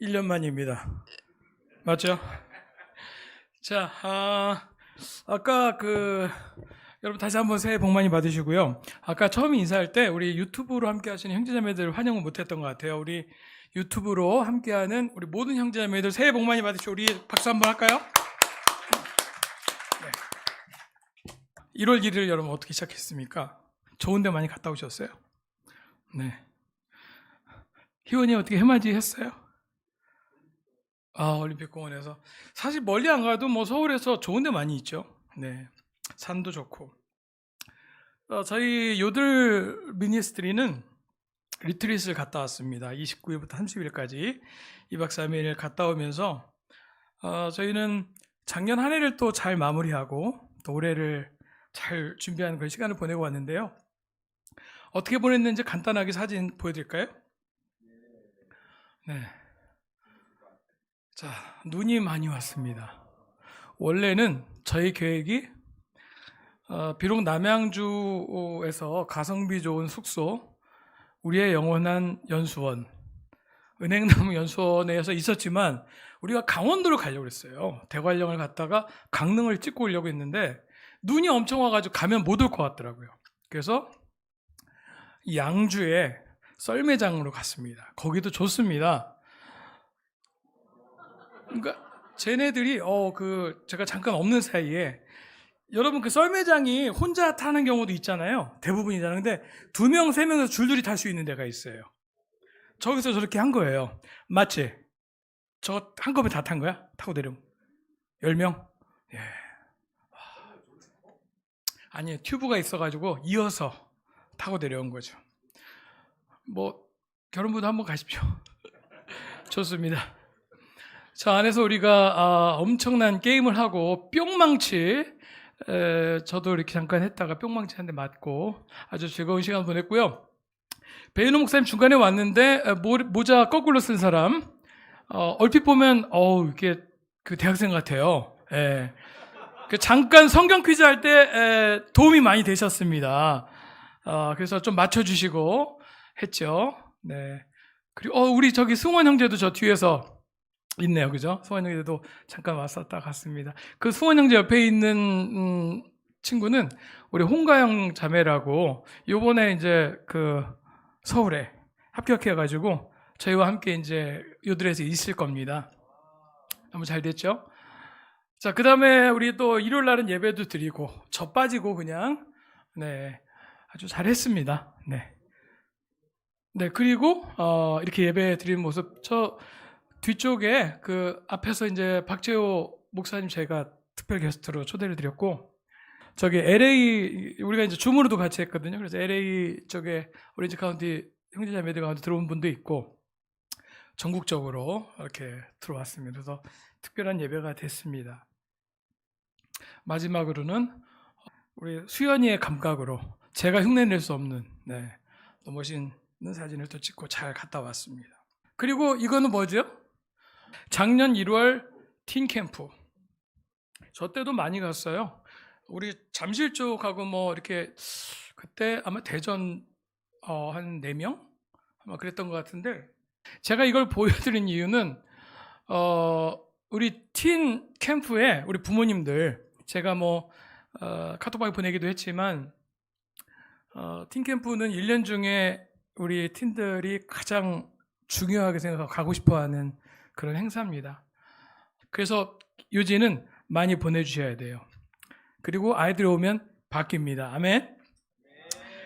1년 만입니다. 맞죠? 자, 아까 여러분 다시 한번 새해 복 많이 받으시고요. 아까 처음 인사할 때 우리 유튜브로 함께 하시는 형제자매들 환영을 못했던 것 같아요. 우리 유튜브로 함께하는 우리 모든 형제자매들 새해 복 많이 받으시고 우리 박수 한번 할까요? 네. 1월 1일 여러분 어떻게 시작했습니까? 좋은 데 많이 갔다 오셨어요? 네. 희원이 어떻게 해맞이 했어요? 올림픽공원에서. 사실 멀리 안 가도 뭐 서울에서 좋은 데 많이 있죠. 네. 산도 좋고. 저희 요들 미니스트리는 리트릿을 갔다 왔습니다. 29일부터 30일까지 2박 3일 갔다 오면서 저희는 작년 한 해를 또 잘 마무리하고 또 올해를 잘 준비하는 그런 시간을 보내고 왔는데요. 어떻게 보냈는지 간단하게 사진 보여드릴까요? 네. 자, 눈이 많이 왔습니다. 원래는 저희 계획이 비록 남양주에서 가성비 좋은 숙소, 우리의 영원한 연수원, 은행나무 연수원에서 있었지만 우리가 강원도를 가려고 했어요. 대관령을 갔다가 강릉을 찍고 오려고 했는데 눈이 엄청 와가지고 가면 못 올 것 같더라고요. 그래서 양주에 썰매장으로 갔습니다. 거기도 좋습니다. 그러니까 쟤네들이 제가 잠깐 없는 사이에 여러분 그 썰매장이 혼자 타는 경우도 있잖아요. 대부분이잖아요. 근데 2명, 3명에서 줄줄이 탈 수 있는 데가 있어요. 저기서 저렇게 한 거예요. 맞지? 저 한꺼번에 다 탄 거야? 타고 내려오면 10명? 예. 아니에요. 튜브가 있어가지고 이어서 타고 내려온 거죠. 뭐 결혼부도 한번 가십시오. 좋습니다. 자, 안에서 우리가 엄청난 게임을 하고 뿅망치, 저도 이렇게 잠깐 했다가 뿅망치 한 대 맞고 아주 즐거운 시간 보냈고요. 배인호 목사님 중간에 왔는데 모자 거꾸로 쓴 사람, 얼핏 보면 이게 그 대학생 같아요. 예. 잠깐 성경 퀴즈 할 때 도움이 많이 되셨습니다. 그래서 좀 맞춰주시고 했죠. 네. 그리고 우리 저기 승원 형제도 저 뒤에서 있네요, 그죠? 수원 형제도 잠깐 왔었다 갔습니다. 그 수원 형제 옆에 있는 친구는 우리 홍가영 자매라고 요번에 이제 그 서울에 합격해가지고 저희와 함께 이제 요들에서 있을 겁니다. 너무 잘 됐죠? 자, 그 다음에 우리 또 일요일 날은 예배도 드리고 저 빠지고 그냥 네 아주 잘했습니다. 네. 네, 그리고 이렇게 예배 드리는 모습 저 뒤쪽에 그 앞에서 이제 박재호 목사님 제가 특별 게스트로 초대를 드렸고 저기 LA 우리가 이제 줌으로도 같이 했거든요. 그래서 LA 쪽에 오렌지 카운티 형제자매들 가운데 들어온 분도 있고 전국적으로 이렇게 들어왔습니다. 그래서 특별한 예배가 됐습니다. 마지막으로는 우리 수연이의 감각으로 제가 흉내낼 수 없는 너무 멋있는 사진을 또 찍고 잘 갔다 왔습니다. 그리고 이거는 뭐죠? 작년 1월 틴 캠프. 저 때도 많이 갔어요. 우리 잠실 쪽하고 뭐 이렇게 그때 아마 대전 한 4명? 아마 그랬던 것 같은데 제가 이걸 보여드린 이유는 우리 틴 캠프에 우리 부모님들 제가 뭐 카톡방에 보내기도 했지만 틴 캠프는 1년 중에 우리 틴들이 가장 중요하게 생각하고 가고 싶어하는 그런 행사입니다. 그래서 요지는 많이 보내주셔야 돼요. 그리고 아이들이 오면 바뀝니다. 아멘.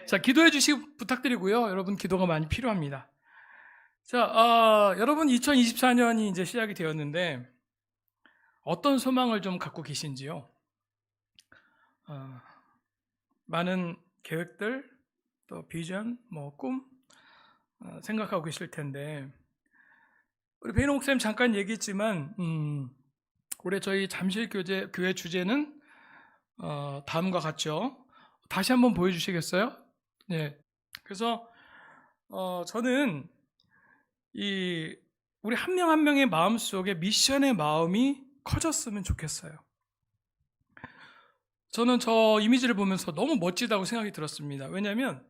자, 기도해 주시기 부탁드리고요. 여러분 기도가 많이 필요합니다. 자, 여러분 2024년이 이제 시작이 되었는데 어떤 소망을 좀 갖고 계신지요? 많은 계획들, 또 비전, 뭐 꿈 생각하고 계실 텐데 우리 배인호 목사님 잠깐 얘기했지만 올해 저희 잠실교회 주제는 다음과 같죠. 다시 한번 보여주시겠어요? 네. 그래서 저는 우리 한 명 한 명의 마음 속에 미션의 마음이 커졌으면 좋겠어요. 저는 저 이미지를 보면서 너무 멋지다고 생각이 들었습니다. 왜냐하면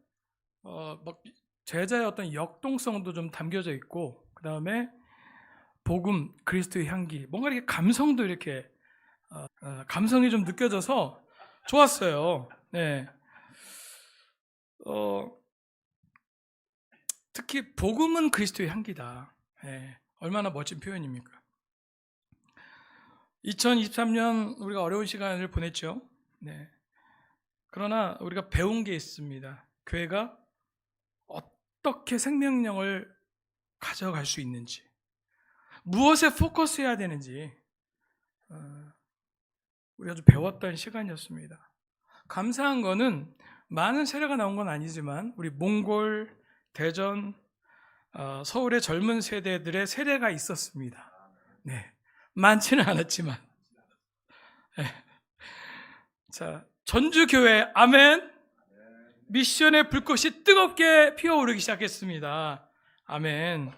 막 제자의 어떤 역동성도 좀 담겨져 있고 그 다음에 복음, 그리스도의 향기, 뭔가 이렇게 감성도 이렇게 감성이 좀 느껴져서 좋았어요. 네. 특히 복음은 그리스도의 향기다. 네. 얼마나 멋진 표현입니까? 2023년 우리가 어려운 시간을 보냈죠. 네. 그러나 우리가 배운 게 있습니다. 교회가 어떻게 생명력을 가져갈 수 있는지, 무엇에 포커스해야 되는지 우리가 좀 배웠던 시간이었습니다. 감사한 거는 많은 세례가 나온 건 아니지만 우리 몽골, 대전, 서울의 젊은 세대들의 세례가 있었습니다. 네, 많지는 않았지만. 네. 자, 전주교회 아멘. 미션의 불꽃이 뜨겁게 피어오르기 시작했습니다. 아멘.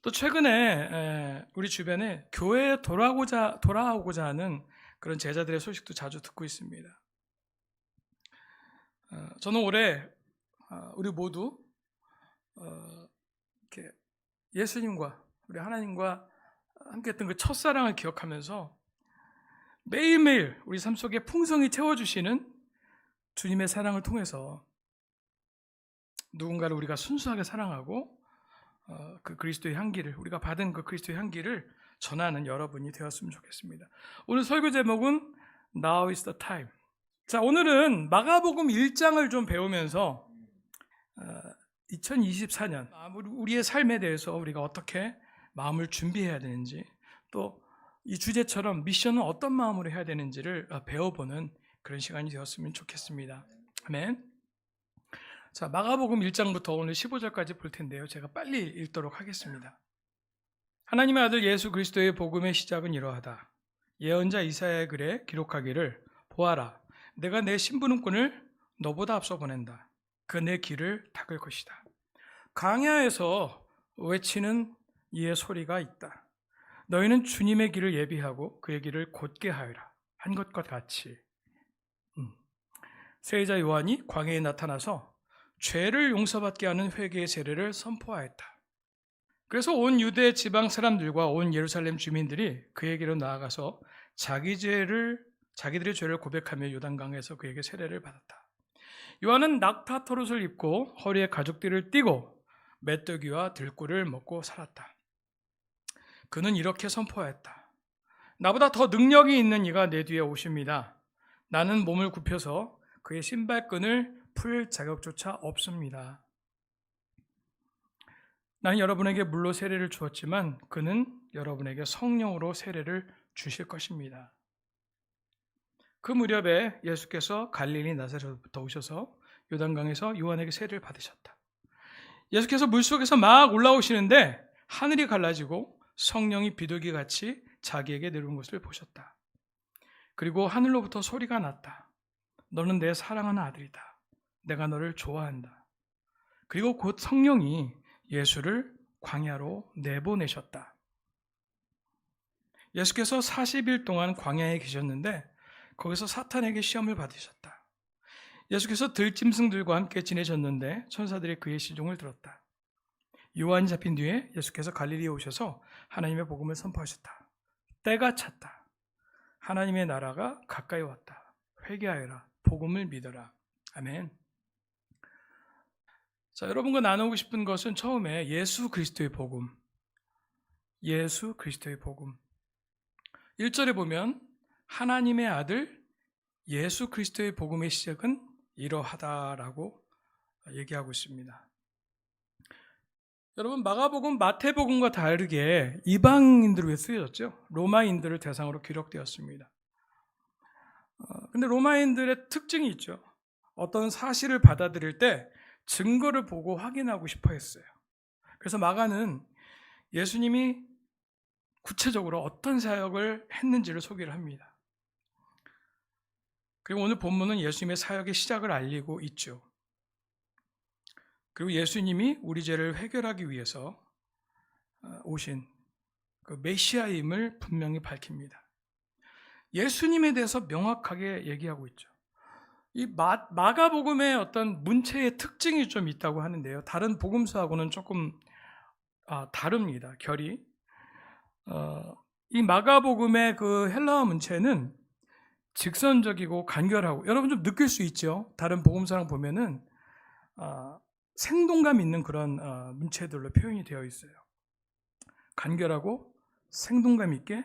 또 최근에 우리 주변에 교회에 돌아오고자 하는 그런 제자들의 소식도 자주 듣고 있습니다. 저는 올해 우리 모두 이렇게 예수님과 우리 하나님과 함께했던 그 첫사랑을 기억하면서 매일매일 우리 삶 속에 풍성히 채워주시는 주님의 사랑을 통해서 누군가를 우리가 순수하게 사랑하고 그 그리스도의 향기를, 우리가 받은 그 그리스도의 향기를 전하는 여러분이 되었으면 좋겠습니다. 오늘 설교 제목은 Now is the time. 자, 오늘은 마가복음 1장을 좀 배우면서 2024년 우리의 삶에 대해서 우리가 어떻게 마음을 준비해야 되는지, 또 이 주제처럼 미션은 어떤 마음으로 해야 되는지를 배워보는 그런 시간이 되었으면 좋겠습니다. 아멘. 자, 마가복음 1장부터 오늘 15절까지 볼 텐데요. 제가 빨리 읽도록 하겠습니다. 하나님의 아들 예수 그리스도의 복음의 시작은 이러하다. 예언자 이사야의 글에 기록하기를 보아라, 내가 내 심부름꾼을 너보다 앞서 보낸다. 그 내 길을 닦을 것이다. 광야에서 외치는 이의 소리가 있다. 너희는 주님의 길을 예비하고 그의 길을 곧게 하여라. 한 것과 같이. 세례자 요한이 광야에 나타나서 죄를 용서받게 하는 회개의 세례를 선포하였다. 그래서 온 유대 지방 사람들과 온 예루살렘 주민들이 그에게로 나아가서 자기들의 죄를 고백하며 요단강에서 그에게 세례를 받았다. 요한은 낙타토롯을 입고 허리에 가죽띠를 띠고 메뚜기와 들꿀을 먹고 살았다. 그는 이렇게 선포하였다. 나보다 더 능력이 있는 이가 내 뒤에 오십니다. 나는 몸을 굽혀서 그의 신발끈을 풀 자격조차 없습니다. 나는 여러분에게 물로 세례를 주었지만 그는 여러분에게 성령으로 세례를 주실 것입니다. 그 무렵에 예수께서 갈릴리 나사렛부터 오셔서 요단강에서 요한에게 세례를 받으셨다. 예수께서 물속에서 막 올라오시는데 하늘이 갈라지고 성령이 비둘기같이 자기에게 내려온 것을 보셨다. 그리고 하늘로부터 소리가 났다. 너는 내 사랑하는 아들이다. 내가 너를 좋아한다. 그리고 곧 성령이 예수를 광야로 내보내셨다. 예수께서 40일 동안 광야에 계셨는데 거기서 사탄에게 시험을 받으셨다. 예수께서 들짐승들과 함께 지내셨는데 천사들이 그의 시종을 들었다. 요한이 잡힌 뒤에 예수께서 갈릴리에 오셔서 하나님의 복음을 선포하셨다. 때가 찼다. 하나님의 나라가 가까이 왔다. 회개하여라. 복음을 믿어라. 아멘. 자, 여러분과 나누고 싶은 것은 처음에 예수 그리스도의 복음. 예수 그리스도의 복음. 1절에 보면 하나님의 아들 예수 그리스도의 복음의 시작은 이러하다라고 얘기하고 있습니다. 여러분, 마가복음, 마태복음과 다르게 이방인들을 위해 쓰여졌죠. 로마인들을 대상으로 기록되었습니다. 근데 로마인들의 특징이 있죠. 어떤 사실을 받아들일 때 증거를 보고 확인하고 싶어 했어요. 그래서 마가는 예수님이 구체적으로 어떤 사역을 했는지를 소개를 합니다. 그리고 오늘 본문은 예수님의 사역의 시작을 알리고 있죠. 그리고 예수님이 우리 죄를 해결하기 위해서 오신 그 메시아임을 분명히 밝힙니다. 예수님에 대해서 명확하게 얘기하고 있죠. 이 마가복음의 어떤 문체의 특징이 좀 있다고 하는데요. 다른 복음서하고는 조금 다릅니다. 결이. 이 마가복음의 그 헬라어 문체는 직선적이고 간결하고, 여러분 좀 느낄 수 있죠? 다른 복음서랑 보면은 생동감 있는 그런 문체들로 표현이 되어 있어요. 간결하고 생동감 있게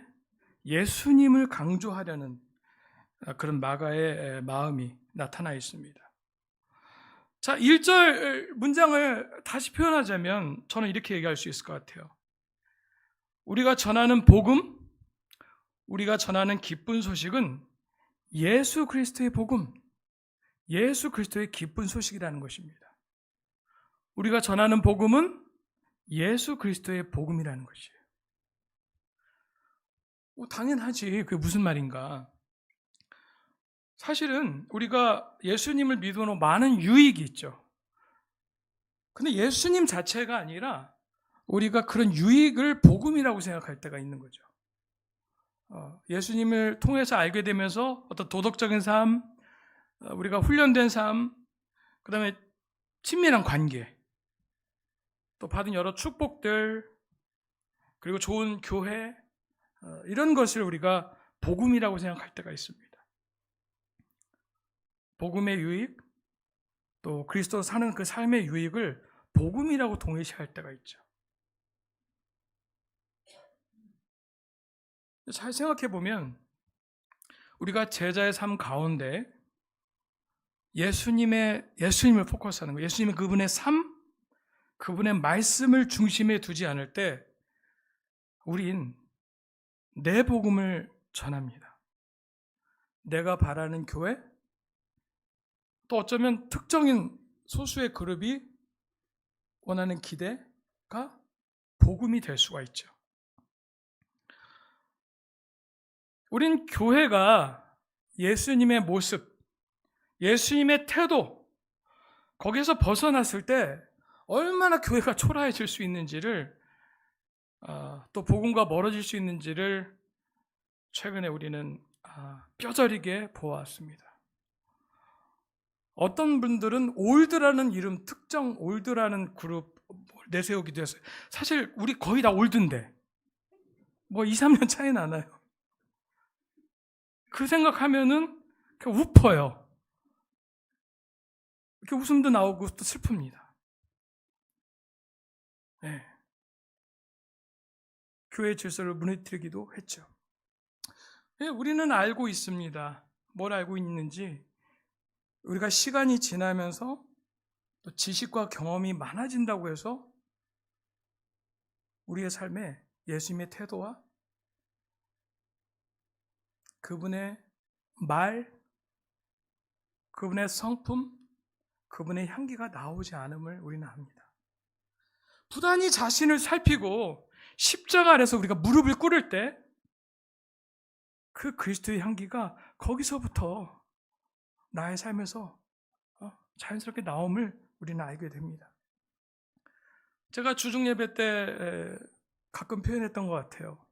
예수님을 강조하려는 그런 마가의 마음이 나타나 있습니다. 자, 1절 문장을 다시 표현하자면 저는 이렇게 얘기할 수 있을 것 같아요. 우리가 전하는 복음, 우리가 전하는 기쁜 소식은 예수 그리스도의 복음, 예수 그리스도의 기쁜 소식이라는 것입니다. 우리가 전하는 복음은 예수 그리스도의 복음이라는 것이에요. 당연하지. 그게 무슨 말인가? 사실은 우리가 예수님을 믿음으로 많은 유익이 있죠. 근데 예수님 자체가 아니라 우리가 그런 유익을 복음이라고 생각할 때가 있는 거죠. 예수님을 통해서 알게 되면서 어떤 도덕적인 삶, 우리가 훈련된 삶, 그 다음에 친밀한 관계, 또 받은 여러 축복들, 그리고 좋은 교회, 이런 것을 우리가 복음이라고 생각할 때가 있습니다. 복음의 유익, 또 그리스도 사는 그 삶의 유익을 복음이라고 동일시할 때가 있죠. 잘 생각해 보면 우리가 제자의 삶 가운데 예수님을 포커스하는 거예요. 예수님의 그분의 삶, 그분의 말씀을 중심에 두지 않을 때 우린 내 복음을 전합니다. 내가 바라는 교회, 또 어쩌면 특정인 소수의 그룹이 원하는 기대가 복음이 될 수가 있죠. 우린 교회가 예수님의 모습, 예수님의 태도, 거기에서 벗어났을 때 얼마나 교회가 초라해질 수 있는지를, 또 복음과 멀어질 수 있는지를 최근에 우리는 뼈저리게 보았습니다. 어떤 분들은 올드라는 이름, 특정 올드라는 그룹 내세우기도 했어요. 사실 우리 거의 다 올드인데 뭐 2, 3년 차이 나나요? 그 생각하면은 그냥 웃어요. 이렇게 웃음도 나오고 또 슬픕니다. 네. 교회 질서를 무너뜨리기도 했죠. 네, 우리는 알고 있습니다. 뭘 알고 있는지, 우리가 시간이 지나면서 또 지식과 경험이 많아진다고 해서 우리의 삶에 예수님의 태도와 그분의 말, 그분의 성품, 그분의 향기가 나오지 않음을 우리는 압니다. 부단히 자신을 살피고 십자가 아래서 우리가 무릎을 꿇을 때 그 그리스도의 향기가 거기서부터 나의 삶에서 자연스럽게 나옴을 우리는 알게 됩니다. 제가 주중 예배 때 가끔 표현했던 것 같아요.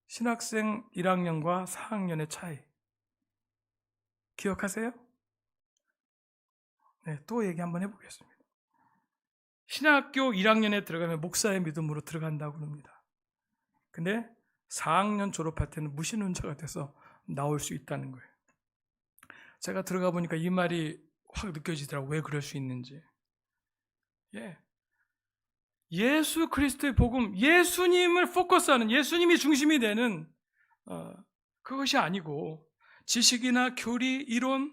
신학생 1학년과 4학년의 차이. 기억하세요? 네, 또 얘기 한번 해보겠습니다. 신학교 1학년에 들어가면 목사의 믿음으로 들어간다고 합니다. 근데 4학년 졸업할 때는 무신론자가 돼서 나올 수 있다는 거예요. 제가 들어가 보니까 이 말이 확 느껴지더라고요. 왜 그럴 수 있는지. 예수 그리스도의 복음, 예수님을 포커스하는, 예수님이 중심이 되는 그것이 아니고 지식이나 교리, 이론,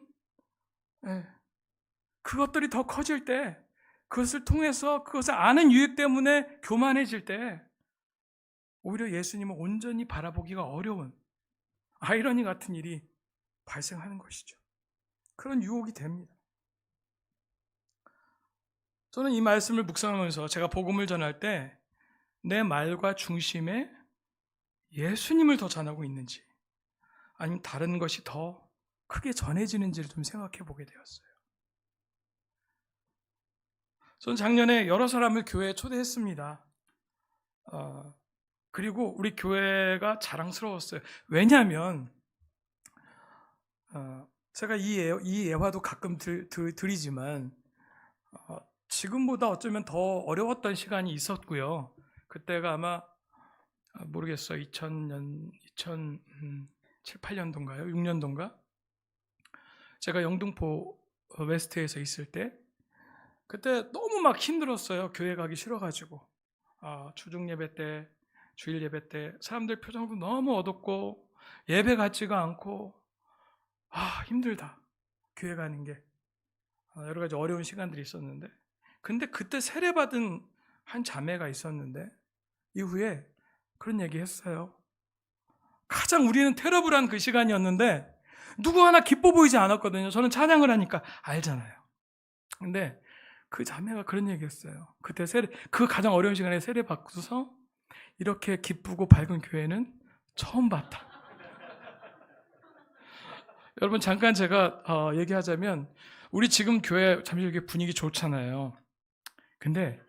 그것들이 더 커질 때, 그것을 통해서 그것을 아는 유익 때문에 교만해질 때 오히려 예수님을 온전히 바라보기가 어려운 아이러니 같은 일이 발생하는 것이죠. 그런 유혹이 됩니다. 저는 이 말씀을 묵상하면서 제가 복음을 전할 때 내 말과 중심에 예수님을 더 전하고 있는지, 아니면 다른 것이 더 크게 전해지는지를 좀 생각해 보게 되었어요. 저는 작년에 여러 사람을 교회에 초대했습니다. 그리고 우리 교회가 자랑스러웠어요. 왜냐하면 제가 이 예화도 가끔 드리지만 지금보다 어쩌면 더 어려웠던 시간이 있었고요. 그때가 아마 모르겠어. 2000년, 2007, 8년도인가요? 6년도인가? 제가 영등포 웨스트에서 있을 때 그때 너무 막 힘들었어요. 교회 가기 싫어가지고. 주중 예배 때, 주일 예배 때 사람들 표정도 너무 어둡고 예배 같지가 않고 힘들다. 교회 가는 게. 여러 가지 어려운 시간들이 있었는데 근데 그때 세례받은 한 자매가 있었는데 이후에 그런 얘기 했어요. 가장 우리는 테러블한 그 시간이었는데 누구 하나 기뻐 보이지 않았거든요. 저는 찬양을 하니까 알잖아요. 근데 그 자매가 그런 얘기 했어요. 그때 그 가장 어려운 시간에 세례 받고서 이렇게 기쁘고 밝은 교회는 처음 봤다. 여러분 잠깐 제가 얘기하자면 우리 지금 교회 잠시 이렇게 분위기 좋잖아요. 근데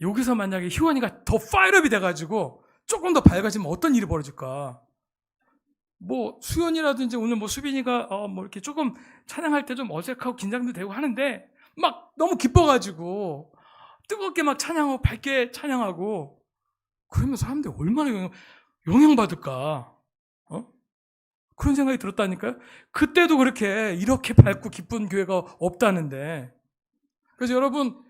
여기서 만약에 희원이가 더 파이어업이 돼가지고 조금 더 밝아지면 어떤 일이 벌어질까? 뭐 수연이라든지 오늘 뭐 수빈이가 뭐 이렇게 조금 찬양할 때 좀 어색하고 긴장도 되고 하는데 막 너무 기뻐가지고 뜨겁게 막 찬양하고 밝게 찬양하고 그러면 사람들이 얼마나 영향받을까? 그런 생각이 들었다니까요. 그때도 이렇게 밝고 기쁜 교회가 없다는데. 그래서 여러분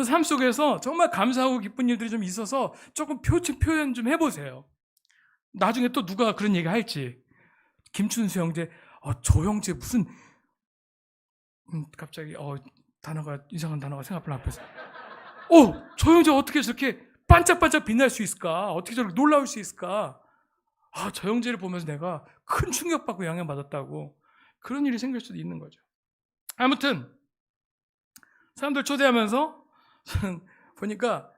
삶 속에서 정말 감사하고 기쁜 일들이 좀 있어서 조금 표현 좀 해보세요. 나중에 또 누가 그런 얘기 할지. 김춘수 형제, 저 형제 무슨 갑자기 이상한 단어가 생각나 앞에서. 저 형제 어떻게 저렇게 반짝반짝 빛날 수 있을까? 어떻게 저렇게 놀라울 수 있을까? 저 형제를 보면서 내가 큰 충격받고 영향받았다고. 그런 일이 생길 수도 있는 거죠. 아무튼 사람들 초대하면서 저는 보니까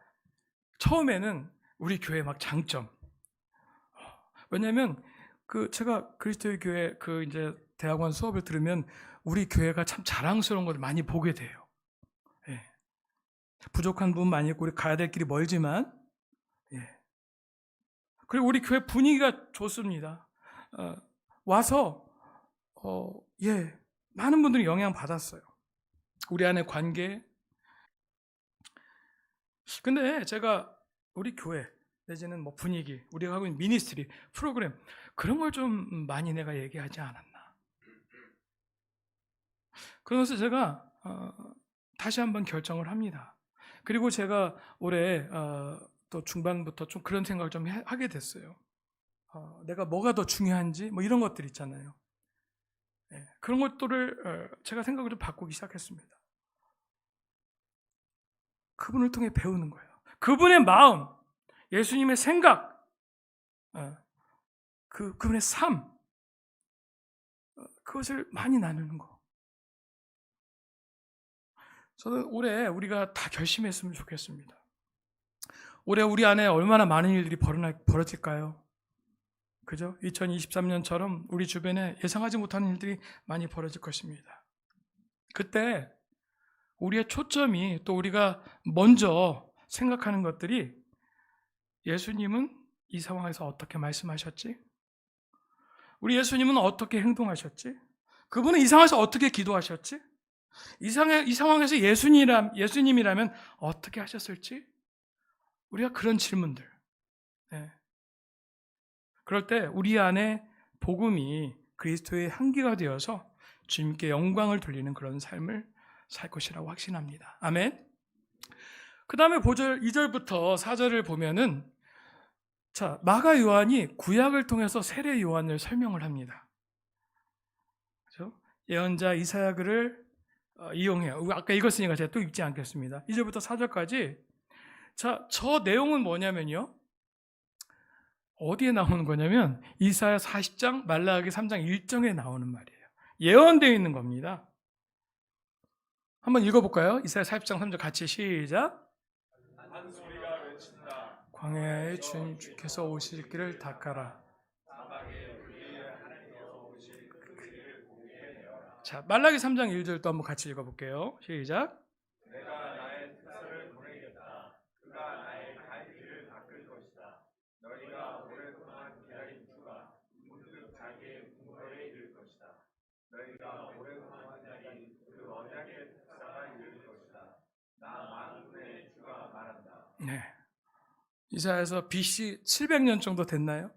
처음에는 우리 교회 막 장점. 왜냐하면 제가 그리스도의 교회 이제 대학원 수업을 들으면 우리 교회가 참 자랑스러운 걸 많이 보게 돼요. 예. 부족한 부분 많이 있고 우리 가야 될 길이 멀지만 그리고 우리 교회 분위기가 좋습니다. 와서 많은 분들이 영향 받았어요. 우리 안의 관계. 근데 제가 우리 교회 내지는 뭐 분위기, 우리가 하고 있는 미니스트리, 프로그램 그런 걸 좀 많이 내가 얘기하지 않았나. 그래서 제가 다시 한번 결정을 합니다. 그리고 제가 올해 또 중반부터 좀 그런 생각을 좀 하게 됐어요. 내가 뭐가 더 중요한지 뭐 이런 것들 있잖아요. 그런 것들을 제가 생각을 좀 바꾸기 시작했습니다. 그분을 통해 배우는 거예요. 그분의 마음, 예수님의 생각, 그분의 삶, 그것을 많이 나누는 거. 저는 올해 우리가 다 결심했으면 좋겠습니다. 올해 우리 안에 얼마나 많은 일들이 벌어질까요? 그죠? 2023년처럼 우리 주변에 예상하지 못하는 일들이 많이 벌어질 것입니다. 그때 우리의 초점이 또 우리가 먼저 생각하는 것들이 예수님은 이 상황에서 어떻게 말씀하셨지? 우리 예수님은 어떻게 행동하셨지? 그분은 이 상황에서 어떻게 기도하셨지? 이 상황에서 예수님이라면 어떻게 하셨을지? 우리가 그런 질문들. 그럴 때 우리 안에 복음이 그리스도의 향기가 되어서 주님께 영광을 돌리는 그런 삶을 살 것이라고 확신합니다. 아멘. 그 다음에 2절부터 4절을 보면은 마가 요한이 구약을 통해서 세례 요한을 설명을 합니다. 그렇죠? 예언자 이사야 글을 이용해요. 아까 읽었으니까 제가 또 읽지 않겠습니다. 2절부터 4절까지. 저 내용은 뭐냐면요. 어디에 나오는 거냐면 이사야 40장, 말라기 3장 1절에 나오는 말이에요. 예언되어 있는 겁니다. 한번 읽어볼까요? 이사야 40장 3절 같이 시작. 한 소리가 외친다. 광야에 주님께서 오실 길을 닦아라. 자, 말라기 3장 1절도 한번 같이 읽어볼게요. 시작. 내가 나의 특사를 보내겠다. 그가 나의 갈 길을 닦을 것이다. 너희가 오랫동안 기다린 주가 문득 자기의 궁궐에 이를 것이다. 너희가 오랫동안 기다린 그 언약의 특사가 이를 것이다. 나 만군의 주가 말한다. 네. 이사야에서 BC 700년 정도 됐나요?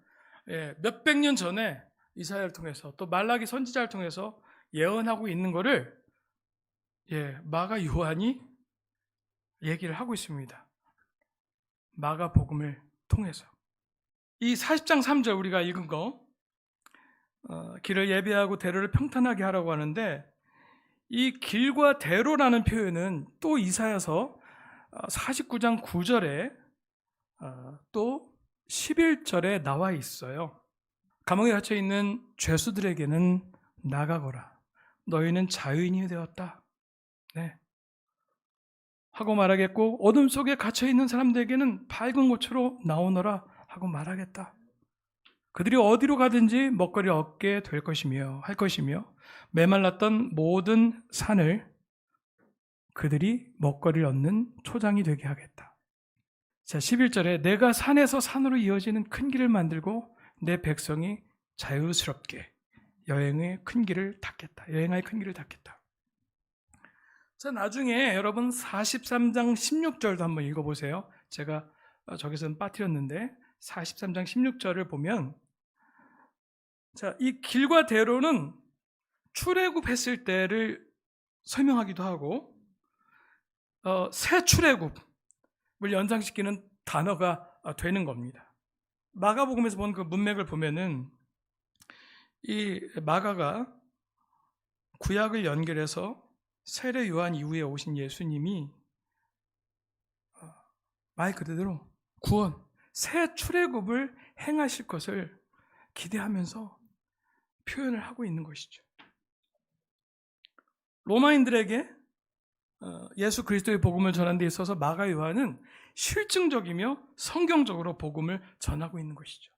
예, 몇백 년 전에 이사야를 통해서 또 말라기 선지자를 통해서 예언하고 있는 거를 마가 요한이 얘기를 하고 있습니다. 마가복음을 통해서. 이 40장 3절 우리가 읽은 거, 길을 예비하고 대로를 평탄하게 하라고 하는데, 이 길과 대로라는 표현은 또 이사야서 49장 9절에 또 11절에 나와 있어요. 감옥에 갇혀 있는 죄수들에게는 나가거라. 너희는 자유인이 되었다. 네. 하고 말하겠고, 어둠 속에 갇혀 있는 사람들에게는 밝은 곳으로 나오너라 하고 말하겠다. 그들이 어디로 가든지 먹거리를 얻게 될 것이며 할 것이며 메말랐던 모든 산을 그들이 먹거리를 얻는 초장이 되게 하겠다. 자, 11절에 내가 산에서 산으로 이어지는 큰 길을 만들고 내 백성이 자유스럽게 여행의 큰 길을 닦겠다. 여행의 큰 길을 닦겠다. 자, 나중에 여러분 43장 16절도 한번 읽어보세요. 제가 저기서는 빠뜨렸는데 43장 16절을 보면, 자, 이 길과 대로는 출애굽했을 때를 설명하기도 하고 새 출애굽을 연상시키는 단어가 되는 겁니다. 마가복음에서 본 그 문맥을 보면은 이 마가가 구약을 연결해서 세례 요한 이후에 오신 예수님이 말 그대로 구원, 새 출애굽을 행하실 것을 기대하면서 표현을 하고 있는 것이죠. 로마인들에게 예수 그리스도의 복음을 전하는 데 있어서 마가 요한은 실증적이며 성경적으로 복음을 전하고 있는 것이죠.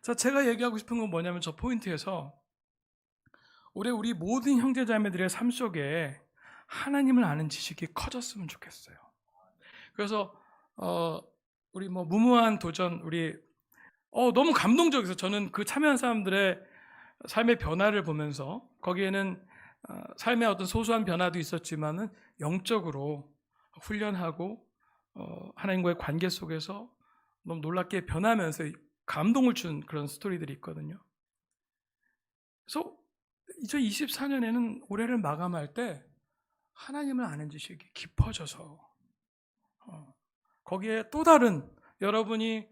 자, 제가 얘기하고 싶은 건 뭐냐면 저 포인트에서 올해 우리 모든 형제자매들의 삶 속에 하나님을 아는 지식이 커졌으면 좋겠어요. 그래서 우리 무모한 도전, 우리 너무 감동적이어서 저는 그 참여한 사람들의 삶의 변화를 보면서 거기에는 삶의 어떤 소소한 변화도 있었지만은 영적으로 훈련하고 하나님과의 관계 속에서 너무 놀랍게 변하면서 감동을 준 그런 스토리들이 있거든요. 그래서 2024년에는 올해를 마감할 때 하나님을 아는 지식이 깊어져서 거기에 또 다른 여러분이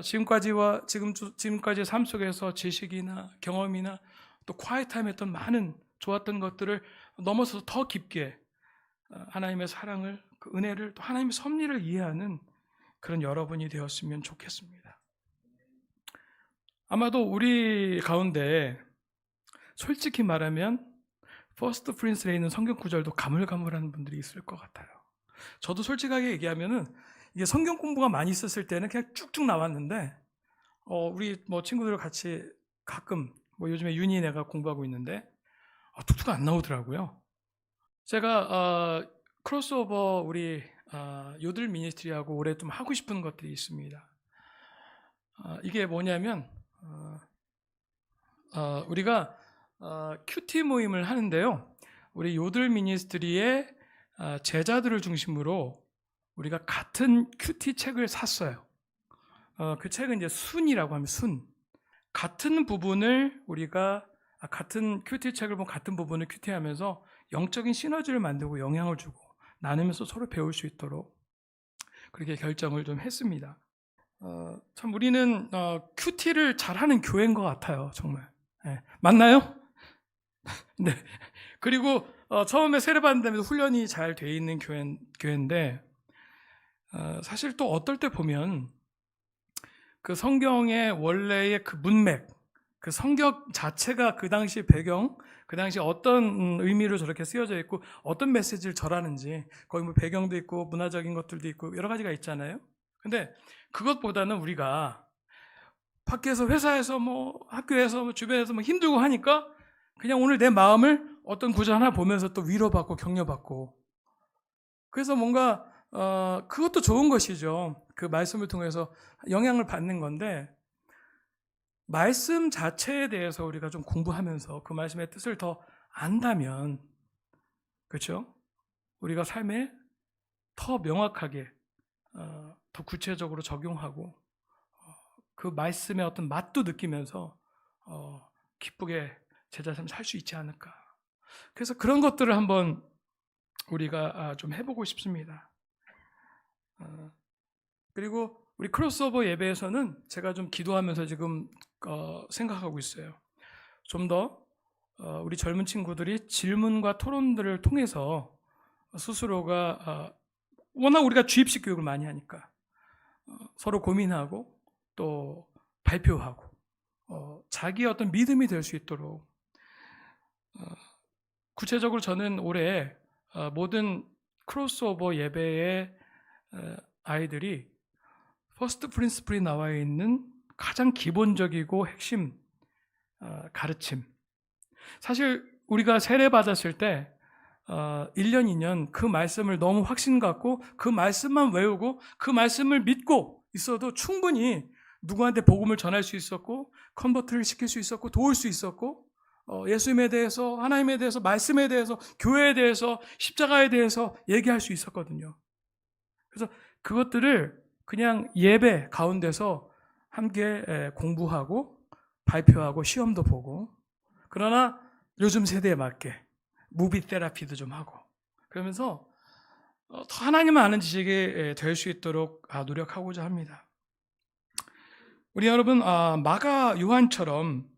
지금까지의 삶 속에서 지식이나 경험이나 또 콰이타임 했던 많은 좋았던 것들을 넘어서서 더 깊게 하나님의 사랑을, 그 은혜를, 또 하나님의 섭리를 이해하는 그런 여러분이 되었으면 좋겠습니다. 아마도 우리 가운데 솔직히 말하면 퍼스트 프린스에 있는 성경 구절도 가물가물한 분들이 있을 것 같아요. 저도 솔직하게 얘기하면은 이게 성경 공부가 많이 있었을 때는 그냥 쭉쭉 나왔는데 우리 친구들 같이 가끔 요즘에 윤희 내가 공부하고 있는데 툭툭 안 나오더라고요. 제가 크로스오버 우리 요들 미니스트리하고 올해 좀 하고 싶은 것들이 있습니다. 이게 뭐냐면 우리가 큐티 모임을 하는데요. 우리 요들 미니스트리의 제자들을 중심으로 우리가 같은 큐티 책을 샀어요. 그 책은 이제 순이라고 하면 순. 같은 부분을 우리가 같은 큐티 책을 보면 같은 부분을 큐티하면서 영적인 시너지를 만들고 영향을 주고 나누면서 서로 배울 수 있도록 그렇게 결정을 좀 했습니다. 참 우리는 큐티를 잘하는 교회인 것 같아요, 정말. 네. 맞나요? 네. 그리고 처음에 세례받는다면서 훈련이 잘 돼 있는 교회인데 사실 또 어떨 때 보면 그 성경의 원래의 그 문맥, 그 성경 자체가 그 당시 배경, 그 당시 어떤 의미로 저렇게 쓰여져 있고 어떤 메시지를 전하는지 거기 배경도 있고 문화적인 것들도 있고 여러 가지가 있잖아요. 근데 그것보다는 우리가 밖에서 회사에서 학교에서 주변에서 힘들고 하니까 그냥 오늘 내 마음을 어떤 구절 하나 보면서 또 위로받고 격려받고 그래서 뭔가 그것도 좋은 것이죠. 그 말씀을 통해서 영향을 받는 건데 말씀 자체에 대해서 우리가 좀 공부하면서 그 말씀의 뜻을 더 안다면 그렇죠? 우리가 삶에 더 명확하게 더 구체적으로 적용하고 그 말씀의 어떤 맛도 느끼면서 기쁘게 제자 삶 살 수 있지 않을까. 그래서 그런 것들을 한번 우리가 좀 해보고 싶습니다. 그리고 우리 크로스오버 예배에서는 제가 좀 기도하면서 지금 생각하고 있어요. 좀 더 우리 젊은 친구들이 질문과 토론들을 통해서 스스로가 워낙 우리가 주입식 교육을 많이 하니까 서로 고민하고 또 발표하고 자기의 어떤 믿음이 될 수 있도록 구체적으로 저는 올해 모든 크로스오버 예배의 아이들이 퍼스트 프린스플이 나와 있는 가장 기본적이고 핵심 가르침. 사실 우리가 세례 받았을 때 1년, 2년 그 말씀을 너무 확신 갖고 그 말씀만 외우고 그 말씀을 믿고 있어도 충분히 누구한테 복음을 전할 수 있었고 컨버트를 시킬 수 있었고 도울 수 있었고 예수님에 대해서, 하나님에 대해서, 말씀에 대해서, 교회에 대해서, 십자가에 대해서 얘기할 수 있었거든요. 그래서 그것들을 그냥 예배 가운데서 함께 공부하고 발표하고 시험도 보고, 그러나 요즘 세대에 맞게 무비 테라피도 좀 하고, 그러면서 더 하나님을 아는 지식이 될 수 있도록 노력하고자 합니다. 우리 여러분, 마가 요한처럼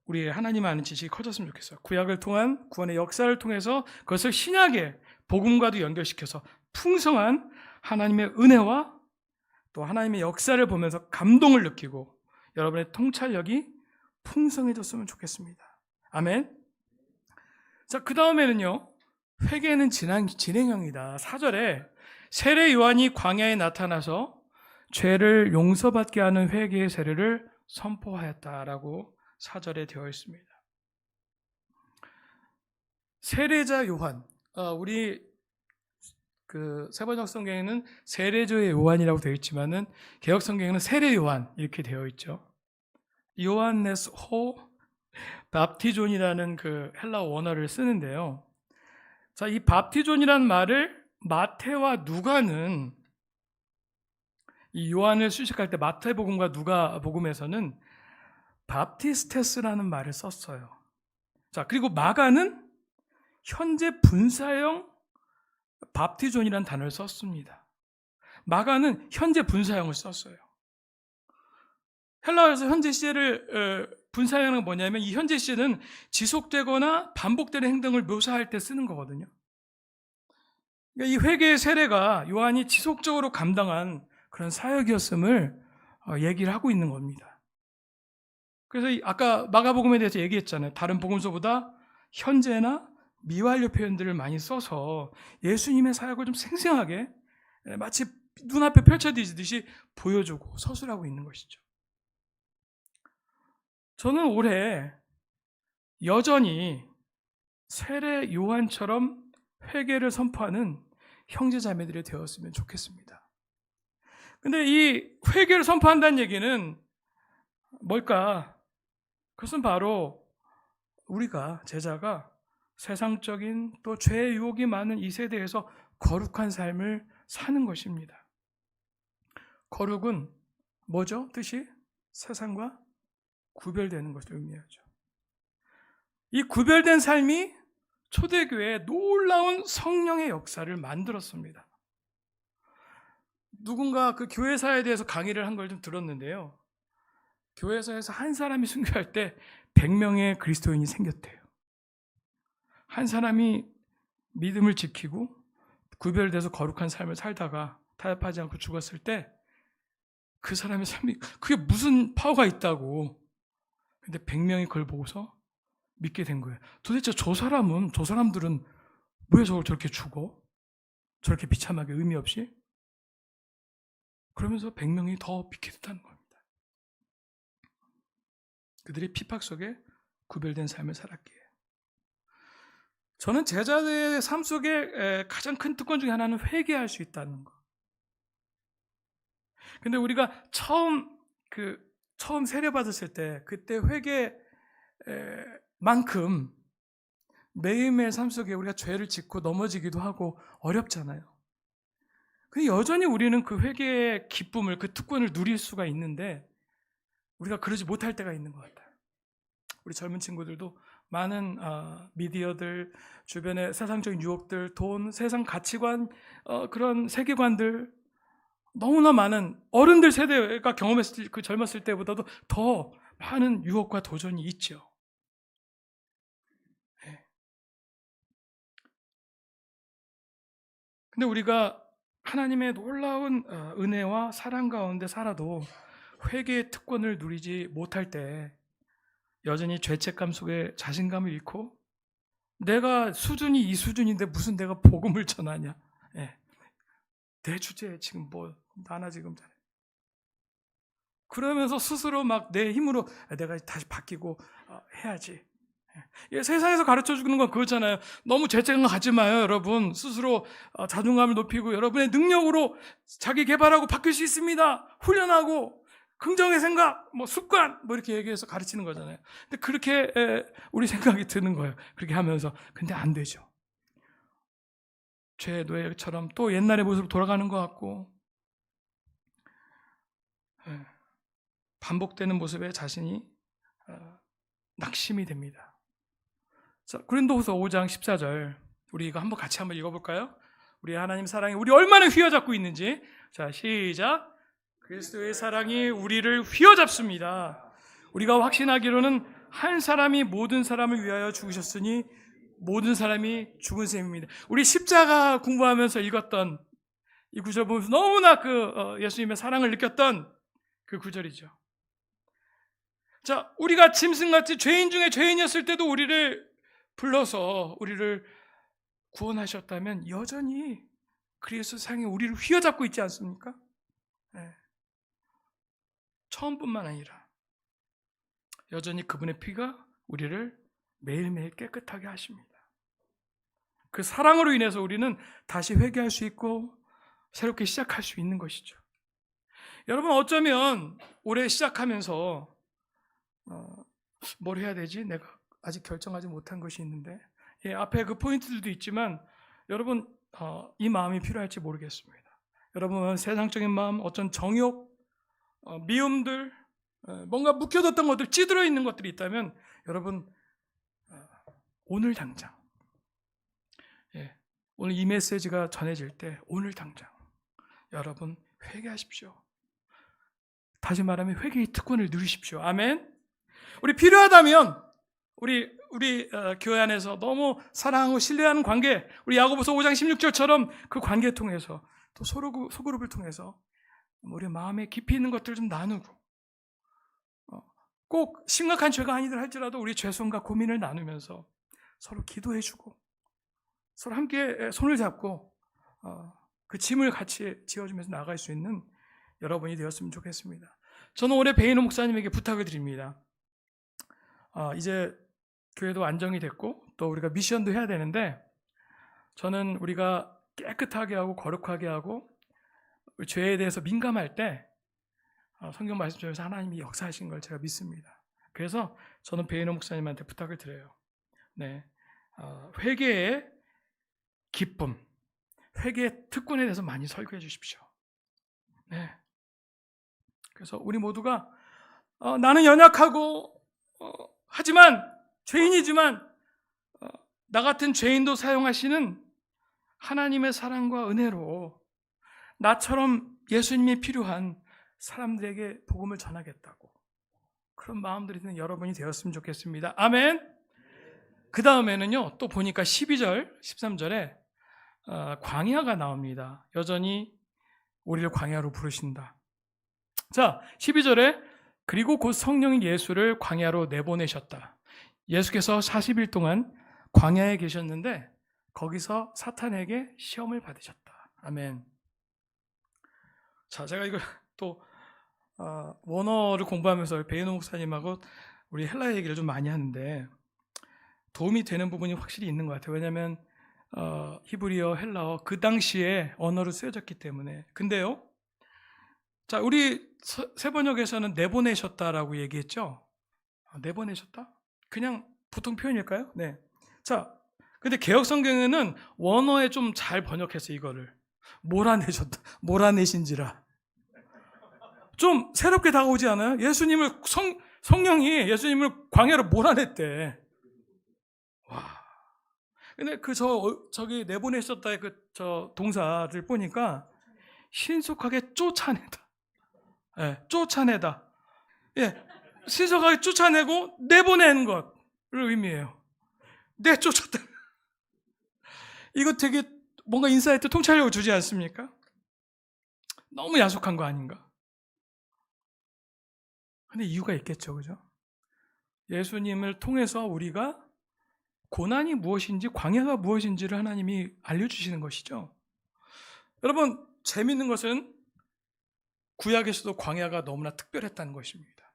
우리 하나님을 아는 지식이 커졌으면 좋겠어요. 구약을 통한 구원의 역사를 통해서 그것을 신약의 복음과도 연결시켜서 풍성한 하나님의 은혜와 또 하나님의 역사를 보면서 감동을 느끼고 여러분의 통찰력이 풍성해졌으면 좋겠습니다. 아멘. 자, 그 다음에는요, 회개는 진행형이다. 4절에 세례 요한이 광야에 나타나서 죄를 용서받게 하는 회개의 세례를 선포하였다라고 4절에 되어 있습니다. 세례자 요한, 우리 그 세번역 성경에는 세례조의 요한이라고 되어 있지만은 개역 성경에는 세례 요한 이렇게 되어 있죠. 요한네스 호 밥티존이라는 그 헬라어 원어를 쓰는데요. 자, 이 밥티존이라는 말을 마태와 누가는 이 요한을 수식할 때 마태복음과 누가복음에서는 밥티스테스라는 말을 썼어요. 자, 그리고 마가는 현재 분사형 밥티존이라는 단어를 썼습니다. 마가는 현재 분사형을 썼어요. 헬라어에서 현재 시제를 분사형은 뭐냐면 이 현재 시제는 지속되거나 반복되는 행동을 묘사할 때 쓰는 거거든요. 그러니까 이 회개의 세례가 요한이 지속적으로 감당한 그런 사역이었음을 얘기를 하고 있는 겁니다. 그래서 아까 마가복음에 대해서 얘기했잖아요. 다른 복음서보다 현재나 미완료 표현들을 많이 써서 예수님의 사역을 좀 생생하게 마치 눈앞에 펼쳐지듯이 보여주고 서술하고 있는 것이죠. 저는 올해 여전히 세례 요한처럼 회개를 선포하는 형제자매들이 되었으면 좋겠습니다. 근데 이 회개를 선포한다는 얘기는 뭘까? 그것은 바로 우리가, 제자가 세상적인 또 죄의 유혹이 많은 이 세대에서 거룩한 삶을 사는 것입니다. 거룩은 뭐죠? 뜻이 세상과 구별되는 것을 의미하죠. 이 구별된 삶이 초대교회에 놀라운 성령의 역사를 만들었습니다. 누군가 그 교회사에 대해서 강의를 한 걸 좀 들었는데요. 교회사에서 한 사람이 순교할 때 100명의 그리스도인이 생겼대요. 한 사람이 믿음을 지키고 구별돼서 거룩한 삶을 살다가 타협하지 않고 죽었을 때 그 사람의 삶이 그게 무슨 파워가 있다고. 근데 100명이 그걸 보고서 믿게 된 거예요. 도대체 저 사람들은 왜 저걸 저렇게 죽어? 저렇게 비참하게 의미 없이? 그러면서 100명이 더 믿게 됐다는 겁니다. 그들이 핍박 속에 구별된 삶을 살았기에. 저는 제자들의 삶 속에 가장 큰 특권 중에 하나는 회개할 수 있다는 거. 근데 우리가 처음 세례 받았을 때 그때 회개만큼 매일매일 삶 속에 우리가 죄를 짓고 넘어지기도 하고 어렵잖아요. 근데 여전히 우리는 그 회개의 기쁨을, 그 특권을 누릴 수가 있는데 우리가 그러지 못할 때가 있는 것 같아요. 우리 젊은 친구들도 많은 미디어들, 주변의 세상적인 유혹들, 돈, 세상 가치관, 그런 세계관들, 너무나 많은 어른들 세대가 경험했을 그 젊었을 때보다도 더 많은 유혹과 도전이 있죠. 네. 근데 우리가 하나님의 놀라운 은혜와 사랑 가운데 살아도 회개의 특권을 누리지 못할 때 여전히 죄책감 속에 자신감을 잃고 내가 수준이 이 수준인데 무슨 내가 복음을 전하냐. 예. 내 주제에 지금 뭐 나나 지금 잘해. 그러면서 스스로 막 내 힘으로 내가 다시 바뀌고 해야지. 예, 세상에서 가르쳐 주는 건 그거잖아요. 너무 죄책감 갖지 마요, 여러분. 스스로 자존감을 높이고 여러분의 능력으로 자기 개발하고 바뀔 수 있습니다. 훈련하고 긍정의 생각, 뭐 습관, 뭐 이렇게 얘기해서 가르치는 거잖아요. 근데 그렇게 우리 생각이 드는 거예요. 그렇게 하면서. 근데 안 되죠. 죄의 노예처럼 또 옛날의 모습으로 돌아가는 것 같고, 반복되는 모습에 자신이 낙심이 됩니다. 자, 고린도후서 5장 14절 우리 이거 같이 한번 읽어볼까요? 우리 하나님 사랑이 우리 얼마나 휘어잡고 있는지. 자, 시작. 그리스도의 사랑이 우리를 휘어잡습니다. 우리가 확신하기로는 한 사람이 모든 사람을 위하여 죽으셨으니 모든 사람이 죽은 셈입니다. 우리 십자가 공부하면서 읽었던 이 구절 보면서 너무나 예수님의 사랑을 느꼈던 그 구절이죠. 자, 우리가 짐승같이 죄인 중에 죄인이었을 때도 우리를 불러서 우리를 구원하셨다면 여전히 그리스도 사랑이 우리를 휘어잡고 있지 않습니까? 네. 처음뿐만 아니라 여전히 그분의 피가 우리를 매일매일 깨끗하게 하십니다. 그 사랑으로 인해서 우리는 다시 회개할 수 있고 새롭게 시작할 수 있는 것이죠. 여러분, 어쩌면 올해 시작하면서 뭘 해야 되지? 내가 아직 결정하지 못한 것이 있는데, 앞에 그 포인트들도 있지만 여러분 이 마음이 필요할지 모르겠습니다. 여러분, 세상적인 마음, 어떤 정욕, 미움들, 뭔가 묵혀뒀던 것들, 찌들어 있는 것들이 있다면 여러분 오늘 당장, 오늘 이 메시지가 전해질 때 오늘 당장 여러분 회개하십시오. 다시 말하면 회개의 특권을 누리십시오. 아멘. 우리 필요하다면 우리 교회 안에서 너무 사랑하고 신뢰하는 관계, 우리 야고보서 5장 16절처럼 그 관계 통해서 또 소그룹을 통해서 우리 마음에 깊이 있는 것들을 좀 나누고, 꼭 심각한 죄가 아니들 할지라도 우리 죄송과 고민을 나누면서 서로 기도해주고 서로 함께 손을 잡고 그 짐을 같이 지어주면서 나갈 수 있는 여러분이 되었으면 좋겠습니다. 저는 올해 베이노 목사님에게 부탁을 드립니다. 이제 교회도 안정이 됐고 또 우리가 미션도 해야 되는데, 저는 우리가 깨끗하게 하고 거룩하게 하고 죄에 대해서 민감할 때 성경 말씀 중에서 하나님이 역사하신 걸 제가 믿습니다. 그래서 저는 베이노 목사님한테 부탁을 드려요. 네, 회개의 기쁨, 회개의 특권에 대해서 많이 설교해 주십시오. 네, 그래서 우리 모두가 나는 연약하고 하지만 죄인이지만 나 같은 죄인도 사용하시는 하나님의 사랑과 은혜로 나처럼 예수님이 필요한 사람들에게 복음을 전하겠다고, 그런 마음들이 드는 여러분이 되었으면 좋겠습니다. 아멘. 그 다음에는요, 또 보니까 12절, 13절에 광야가 나옵니다. 여전히 우리를 광야로 부르신다. 자, 12절에 그리고 곧 성령인 예수를 광야로 내보내셨다. 예수께서 40일 동안 광야에 계셨는데 거기서 사탄에게 시험을 받으셨다. 아멘. 자, 제가 이걸 또 원어를 공부하면서 베이노 목사님하고 우리 헬라 얘기를 좀 많이 하는데 도움이 되는 부분이 확실히 있는 것 같아요. 왜냐하면 히브리어, 헬라어 그 당시에 언어로 쓰여졌기 때문에. 근데요, 자, 우리 세번역에서는 내보내셨다라고 얘기했죠. 내보내셨다? 그냥 보통 표현일까요? 네. 자, 근데 개혁 성경에는 원어에 좀 잘 번역해서 이거를 몰아내신지라. 좀 새롭게 다가오지 않아요? 성령이 예수님을 광야로 몰아냈대. 와. 근데 저기 내보내셨다의 동사를 보니까 신속하게 쫓아내다. 예, 쫓아내다. 예, 신속하게 쫓아내고 내보내는 것을 의미해요. 내쫓았다. 이거 되게 뭔가 인사이트 통찰력을 주지 않습니까? 너무 야속한 거 아닌가? 근데 이유가 있겠죠, 그죠? 예수님을 통해서 우리가 고난이 무엇인지, 광야가 무엇인지를 하나님이 알려주시는 것이죠. 여러분, 재밌는 것은 구약에서도 광야가 너무나 특별했다는 것입니다.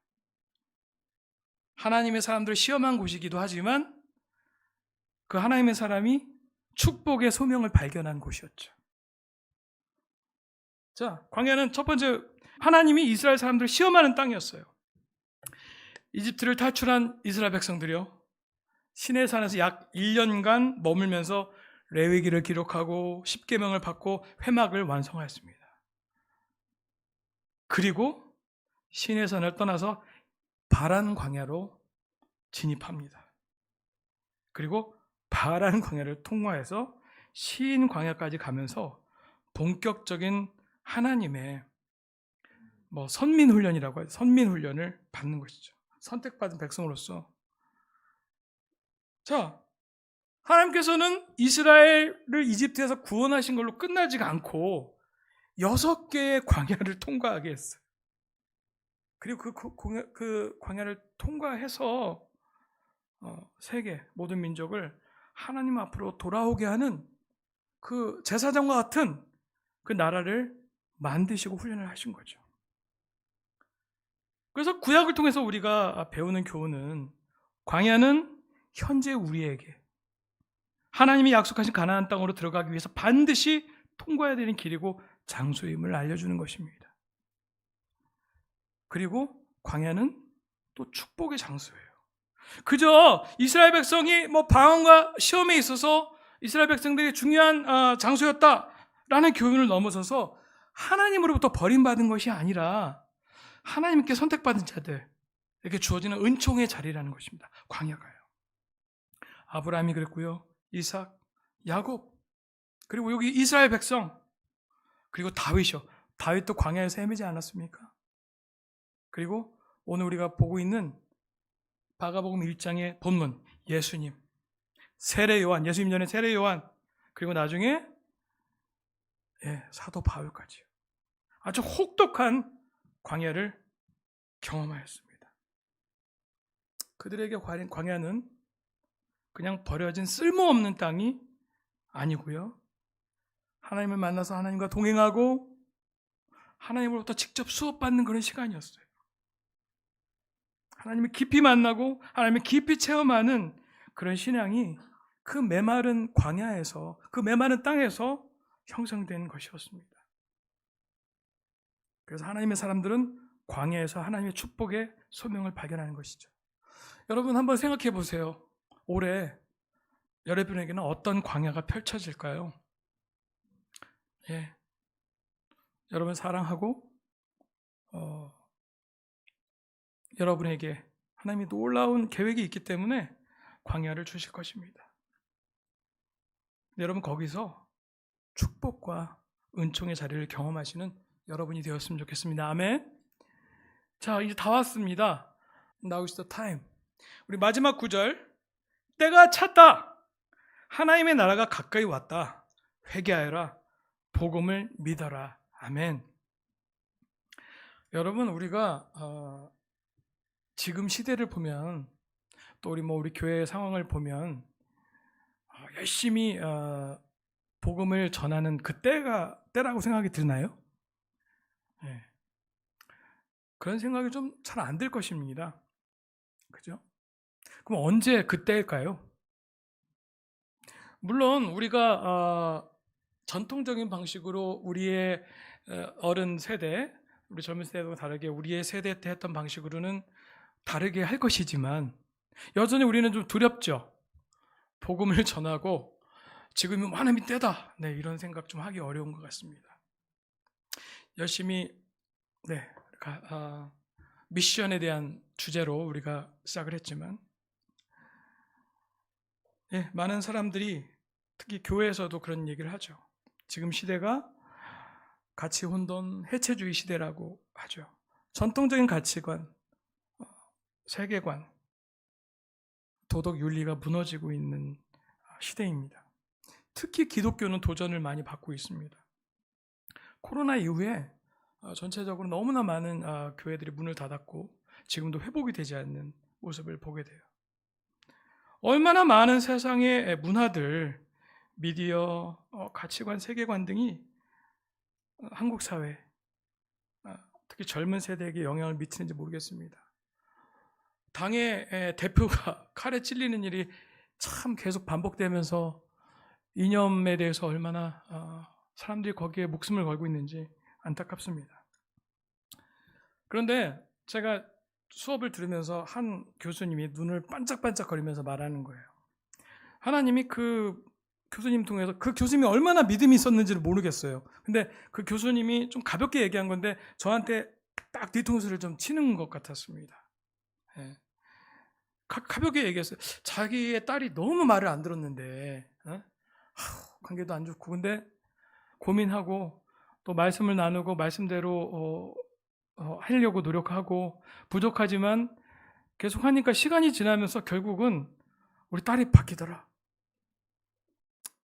하나님의 사람들을 시험한 곳이기도 하지만 그 하나님의 사람이 축복의 소명을 발견한 곳이었죠. 자, 광야는 첫 번째, 하나님이 이스라엘 사람들을 시험하는 땅이었어요. 이집트를 탈출한 이스라엘 백성들이요, 시내산에서 약 1년간 머물면서 레위기를 기록하고 십계명을 받고 회막을 완성하였습니다. 그리고 시내산을 떠나서 바란 광야로 진입합니다. 그리고 바란 광야를 통과해서 신 광야까지 가면서 본격적인 하나님의 선민 훈련이라고 해요. 선민 훈련을 받는 것이죠. 선택받은 백성으로서. 자, 하나님께서는 이스라엘을 이집트에서 구원하신 걸로 끝나지가 않고 6개의 광야를 통과하게 했어요. 그리고 그 광야를 통과해서 세계 모든 민족을 하나님 앞으로 돌아오게 하는 그 제사장과 같은 그 나라를 만드시고 훈련을 하신 거죠. 그래서 구약을 통해서 우리가 배우는 교훈은, 광야는 현재 우리에게 하나님이 약속하신 가나안 땅으로 들어가기 위해서 반드시 통과해야 되는 길이고 장소임을 알려주는 것입니다. 그리고 광야는 또 축복의 장소예요. 그저 이스라엘 백성이 방황과 시험에 있어서 이스라엘 백성들이 중요한 장소였다라는 교훈을 넘어서서 하나님으로부터 버림받은 것이 아니라 하나님께 선택받은 자들에게 주어지는 은총의 자리라는 것입니다. 광야가요. 아브라함이 그랬고요, 이삭, 야곱, 그리고 여기 이스라엘 백성, 그리고 다윗이요. 다윗도 광야에서 헤매지 않았습니까? 그리고 오늘 우리가 보고 있는 마가복음 1장의 본문, 예수님, 세례 요한, 예수님 전에 세례 요한, 그리고 나중에 사도 바울까지요. 아주 혹독한 광야를 경험하였습니다. 그들에게 광야는 그냥 버려진 쓸모없는 땅이 아니고요, 하나님을 만나서 하나님과 동행하고 하나님으로부터 직접 수업받는 그런 시간이었어요. 하나님을 깊이 만나고 하나님을 깊이 체험하는 그런 신앙이 그 메마른 광야에서, 그 메마른 땅에서 형성된 것이었습니다. 그래서 하나님의 사람들은 광야에서 하나님의 축복의 소명을 발견하는 것이죠. 여러분 한번 생각해 보세요. 올해 여러분에게는 어떤 광야가 펼쳐질까요? 여러분 사랑하고 여러분에게 하나님이 놀라운 계획이 있기 때문에 광야를 주실 것입니다. 여러분 거기서 축복과 은총의 자리를 경험하시는 여러분이 되었으면 좋겠습니다. 아멘. 자, 이제 다 왔습니다. Now is the time. 우리 마지막 9절, 때가 찼다. 하나님의 나라가 가까이 왔다. 회개하여라. 복음을 믿어라. 아멘. 여러분, 우리가 지금 시대를 보면, 또 우리 교회의 상황을 보면 열심히 복음을 전하는 그 때라고 생각이 드나요? 그런 생각이 좀 잘 안 들 것입니다. 그죠? 그럼 언제 그때일까요? 물론 우리가 전통적인 방식으로 우리의 어른 세대, 우리 젊은 세대와 다르게 우리의 세대 때 했던 방식으로는 다르게 할 것이지만 여전히 우리는 좀 두렵죠. 복음을 전하고 지금이 하나님의 때다. 네, 이런 생각 좀 하기 어려운 것 같습니다. 열심히 미션에 대한 주제로 우리가 시작을 했지만 많은 사람들이 특히 교회에서도 그런 얘기를 하죠. 지금 시대가 가치 혼돈, 해체주의 시대라고 하죠. 전통적인 가치관, 세계관, 도덕 윤리가 무너지고 있는 시대입니다. 특히 기독교는 도전을 많이 받고 있습니다. 코로나 이후에 전체적으로 너무나 많은 교회들이 문을 닫았고 지금도 회복이 되지 않는 모습을 보게 돼요. 얼마나 많은 세상의 문화들, 미디어, 가치관, 세계관 등이 한국 사회, 특히 젊은 세대에게 영향을 미치는지 모르겠습니다. 당의 대표가 칼에 찔리는 일이 참 계속 반복되면서 이념에 대해서 얼마나 사람들이 거기에 목숨을 걸고 있는지 안타깝습니다. 그런데 제가 수업을 들으면서 한 교수님이 눈을 반짝반짝거리면서 말하는 거예요. 하나님이 그 교수님 통해서 그 교수님이 얼마나 믿음이 있었는지를 모르겠어요. 근데 그 교수님이 좀 가볍게 얘기한 건데 저한테 딱 뒤통수를 좀 치는 것 같았습니다. 가볍게 얘기했어요. 자기의 딸이 너무 말을 안 들었는데 관계도 안 좋고 근데 고민하고 또 말씀을 나누고 말씀대로 하려고 노력하고 부족하지만 계속 하니까 시간이 지나면서 결국은 우리 딸이 바뀌더라.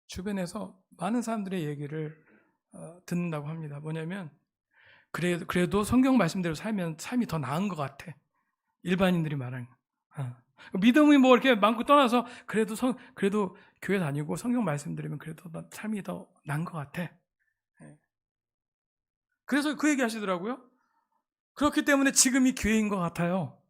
주변에서 많은 사람들의 얘기를 듣는다고 합니다. 뭐냐면 그래도 성경 말씀대로 살면 삶이 더 나은 것 같아. 일반인들이 말하는 믿음이 뭐 이렇게 많고 떠나서 그래도 교회 다니고 성경 말씀 들으면 그래도 삶이 더 나은 것 같아. 그래서 그 얘기 하시더라고요. 그렇기 때문에 지금이 기회인 것 같아요.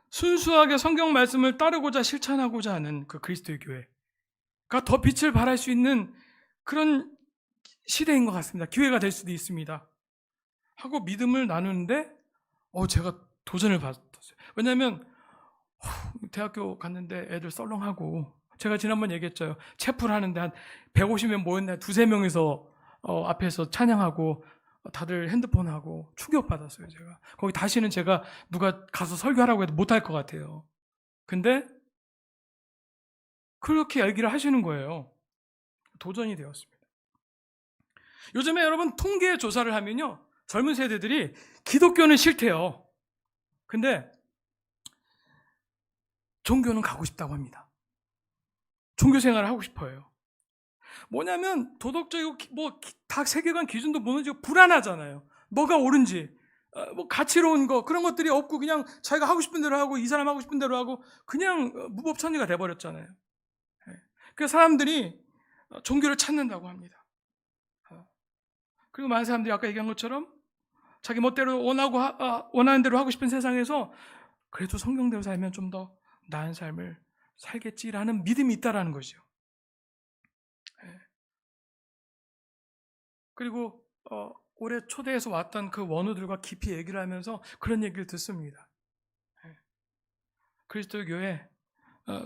순수하게 성경 말씀을 따르고자 실천하고자 하는 그 그리스도의 교회가 더 빛을 발할 수 있는 그런 시대인 것 같습니다. 기회가 될 수도 있습니다. 하고 믿음을 나누는데 제가 도전을 받았어요. 왜냐하면 대학교 갔는데 애들 썰렁하고 제가 지난번 얘기했죠. 채플 하는데 한 150명 모였는데 두세 명이서 앞에서 찬양하고 다들 핸드폰하고 충격받았어요. 제가 거기 다시는 제가 누가 가서 설교하라고 해도 못할 것 같아요. 근데 그렇게 얘기를 하시는 거예요. 도전이 되었습니다. 요즘에 여러분 통계 조사를 하면요 젊은 세대들이 기독교는 싫대요. 근데 종교는 가고 싶다고 합니다. 종교 생활을 하고 싶어요. 뭐냐면 도덕적이고 다 세계관 기준도 무너지고 불안하잖아요. 뭐가 옳은지 뭐 가치로운 거 그런 것들이 없고 그냥 자기가 하고 싶은 대로 하고 이 사람 하고 싶은 대로 하고 그냥 무법천리가 돼버렸잖아요. 그래서 사람들이 종교를 찾는다고 합니다. 그리고 많은 사람들이 아까 얘기한 것처럼 자기 멋대로 원하는 대로 하고 싶은 세상에서 그래도 성경대로 살면 좀 더 나은 삶을 살겠지라는 믿음이 있다라는 거죠. 그리고 올해 초대해서 왔던 그 원우들과 깊이 얘기를 하면서 그런 얘기를 듣습니다. 그리스도 교회,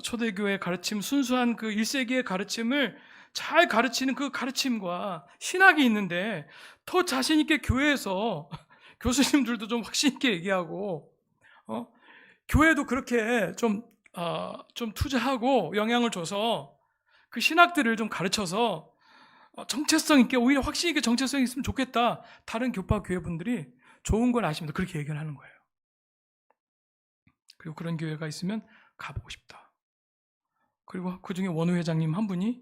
초대교회 가르침, 순수한 그 1세기의 가르침을 잘 가르치는 그 가르침과 신학이 있는데 더 자신 있게 교회에서 교수님들도 좀 확신 있게 얘기하고 교회도 그렇게 좀 투자하고 영향을 줘서 그 신학들을 좀 가르쳐서 정체성 있게 오히려 확신 있게 정체성이 있으면 좋겠다. 다른 교파 교회분들이 좋은 걸 아시면서 그렇게 얘기를 하는 거예요. 그리고 그런 교회가 있으면 가보고 싶다. 그리고 그중에 원우 회장님 한 분이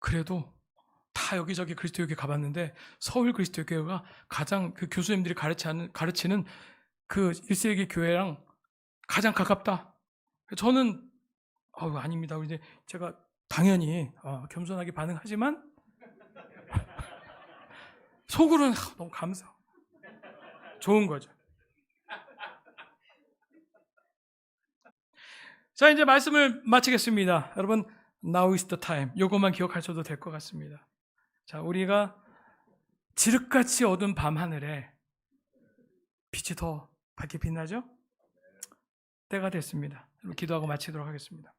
그래도 다 여기저기 그리스도교회 가봤는데 서울 그리스도교회가 가장 그 교수님들이 가르치는 그 1세기 교회랑 가장 가깝다. 저는 아닙니다. 이제 제가 당연히 겸손하게 반응하지만 속으로는 너무 감사. 좋은 거죠. 자, 이제 말씀을 마치겠습니다. 여러분, now is the time. 이것만 기억하셔도 될 것 같습니다. 자, 우리가 지륵같이 어두운 밤하늘에 빛이 더 밝게 빛나죠? 때가 됐습니다. 기도하고 마치도록 하겠습니다.